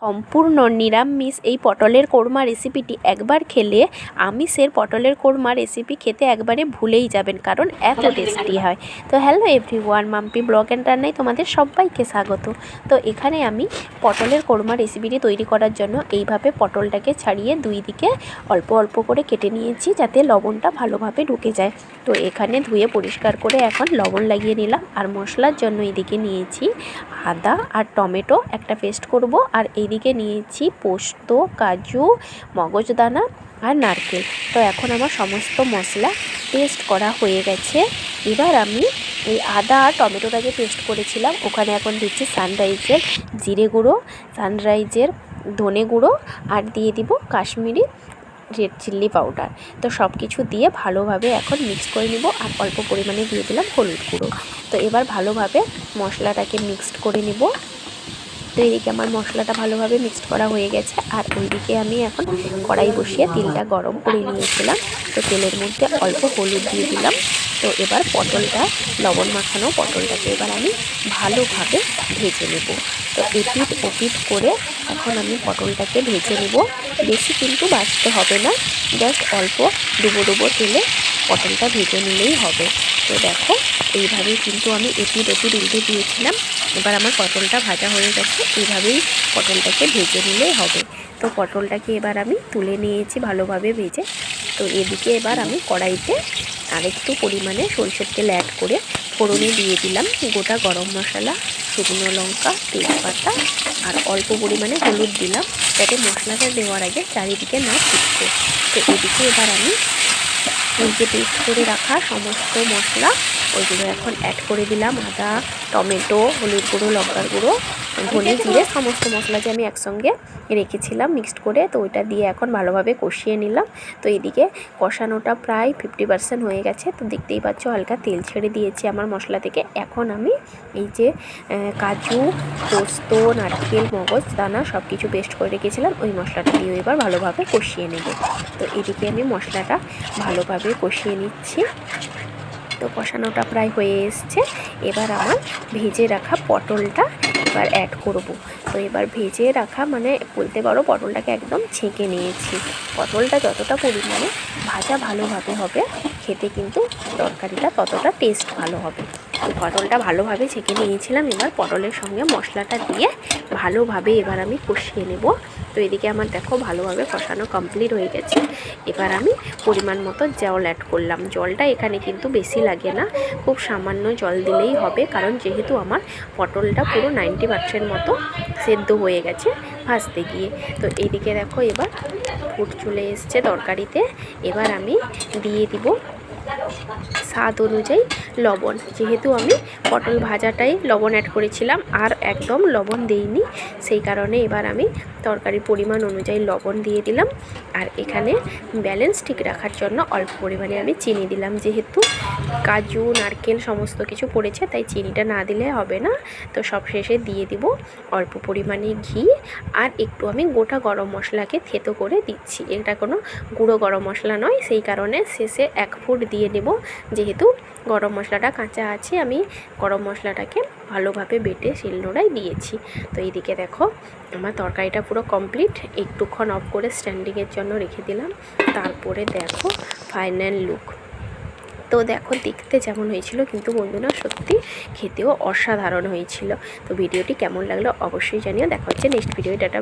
সম্পূর্ণ নিরামিষ এই পটলের কোরমা রেসিপিটি একবার খেলে আমিষের পটলের কোরমা রেসিপি খেতে একবারে ভুলেই যাবেন, কারণ এত টেস্টি হয়। তো hello everyone, Mampi blog and রান্নায় তোমাদের সবাইকে স্বাগত। তো এখানে আমি পটলের কোরমা রেসিপিটি তৈরি করার জন্য এইভাবে পটলটাকে ছাড়িয়ে দুই দিকে অল্প অল্প করে কেটে নিয়েছি, যাতে লবণটা ভালোভাবে ঢুকে যায়। তো এখানে ধুয়ে পরিষ্কার করে এখন লবণ লাগিয়ে নিলাম। আর মশলার জন্য এদিকে নিয়েছি আদা আর টমেটো একটা পেস্ট করব, আর এইদিকে নিয়েছি পোস্ত, কাজু, মগজদানা আর নারকেল। তো এখন আমার সমস্ত মশলা পেস্ট করা হয়ে গেছে। এবার আমি এই আদা আর টমেটোটা যে পেস্ট করেছিলাম ওখানে এখন দিচ্ছি সানরাইজের জিরে গুঁড়ো, সানরাইজের ধনে গুঁড়ো, আর দিয়ে দিব কাশ্মীরি রেড চিল্লি পাউডার। তো সব কিছু দিয়ে ভালোভাবে এখন মিক্স করে নিব, আর অল্প পরিমাণে দিয়ে দিলাম হলুদ গুঁড়ো। তো এবার ভালোভাবে মশলাটাকে মিক্সড করে নিব। তো এদিকে আমার মশলাটা ভালোভাবে মিক্সড করা হয়ে গেছে, আর ওইদিকে আমি এখন কড়াই বসিয়ে তেলটা গরম করে নিয়েছিলাম। তো তেলের মধ্যে অল্প হলুদ দিয়ে দিলাম। তো এবার পটলটা, লবণ মাখানো পটলটাকে এবার আমি ভালোভাবে ভেজে নেব। তো এপিট ওপিট করে এখন আমি পটলটাকে ভেজে নেব। বেশি কিন্তু ভাজতে হবে না, জাস্ট অল্প ডুবো ডুবো তেলে পটলটা ভেজে নিলেই হবে। তো দেখো এইভাবেই কিন্তু আমি এপিট ওপিট উল্টে দিয়েছিলাম। এবার আমার পটলটা ভাজা হয়ে গেছে, এইভাবেই পটলটাকে ভেজে নিলেই হবে। তো পটলটাকে এবার আমি তুলে নিয়েছি ভালোভাবে ভেজে। তো এদিকে এবার আমি কড়াইতে আরেকটু পরিমাণে সরষের তেল অ্যাড করে ফোড়নে দিয়ে দিলাম গোটা গরম মশলা, শুকনো লঙ্কা, তেজপাতা আর অল্প পরিমাণে হলুদ দিলাম, যাতে মশলাটা দেওয়ার আগে চারিদিকে না ছিটকে। তো এদিকে এবার আমি এই যে পেস্ট করে রাখা সমস্ত মশলা ওইগুলো এখন অ্যাড করে দিলাম। আদা, টমেটো, হলুদ গুঁড়ো, লঙ্কার গুঁড়ো, ধনে জিরে, সমস্ত মশলা যে আমি একসঙ্গে রেখেছিলাম মিক্সড করে, তো ওইটা দিয়ে এখন ভালোভাবে কষিয়ে নিলাম। তো এদিকে কষানোটা প্রায় 50% হয়ে গেছে। তো দেখতেই পাচ্ছ হালকা তেল ছেড়ে দিয়েছি আমার মশলা থেকে। এখন আমি এই যে কাজু, পোস্ত, নারকেল, মগজ দানা সব কিছু পেস্ট করে রেখেছিলাম, ওই মশলাটা দিয়ে এবার ভালোভাবে কষিয়ে নেব। তো এদিকে আমি মশলাটা ভালোভাবে কষিয়ে নিচ্ছি। তো কষানোটা প্রায় হয়ে এসছে। এবার আমার ভেজে রাখা পটলটা এবার অ্যাড করব। তো এবার ভেজে রাখা মানে বলতে পারো পটলটাকে একদম ছেঁকে নিয়েছি। পটলটা যতটা পরিমাণে ভাজা ভালোভাবে হবে, খেতে কিন্তু তরকারিটা ততটা টেস্ট ভালো হবে। তো পটলটা ভালোভাবে ছেঁকে নিয়েছিলাম। এবার পটলের সঙ্গে মশলাটা দিয়ে ভালোভাবে এবার আমি কষিয়ে নেব। তো এদিকে আমার দেখো ভালোভাবে কষানো কমপ্লিট হয়ে গেছে। এবার আমি পরিমাণ মতো জল অ্যাড করলাম। জলটা এখানে কিন্তু বেশি লাগে না, খুব সামান্য জল দিলেই হবে, কারণ যেহেতু আমার পটলটা পুরো 90% মতো সেদ্ধ হয়ে গেছে ভাজতে গিয়ে। তো এইদিকে দেখো এবার ফুট চলে এসছে তরকারিতে। এবার আমি দিয়ে দিব স্বাদ অনুযায়ী লবণ। যেহেতু আমি পটল ভাজাটাই লবণ অ্যাড করেছিলাম আর একদম লবণ দিইনি, সেই কারণে এবার আমি তরকারির পরিমাণ অনুযায়ী লবণ দিয়ে দিলাম। আর এখানে ব্যালেন্স ঠিক রাখার জন্য অল্প পরিমাণে আমি চিনি দিলাম। যেহেতু কাজু, নারকেল সমস্ত কিছু পড়েছে, তাই চিনিটা না দিলে হবে না। তো সব শেষে দিয়ে দিব অল্প পরিমাণে ঘি, আর একটু আমি গোটা গরম মশলাকে থেতো করে দিচ্ছি। এটা কোনো গুঁড়ো গরম মশলা নয়, সেই কারণে শেষে 1 ফুট দিয়ে নেব। যেহেতু গরম মশলাটা কাঁচা আছে, আমি গরম মশলাটাকে ভালোভাবে বেটে শিলনোড়ায় দিয়েছি। তো এইদিকে দেখো আমার তরকারিটা পুরো কমপ্লিট। একটুক্ষণ অফ করে স্ট্যান্ডিংয়ের জন্য রেখে দিলাম। তারপরে দেখো ফাইনাল লুক। তো দেখো দেখতে যেমন হয়েছিল, কিন্তু বন্ধুরা সত্যি খেতেও অসাধারণ হয়েছিল। তো ভিডিওটি কেমন লাগলো অবশ্যই জানিও। দেখা হচ্ছে নেক্সট ভিডিও। টাটা।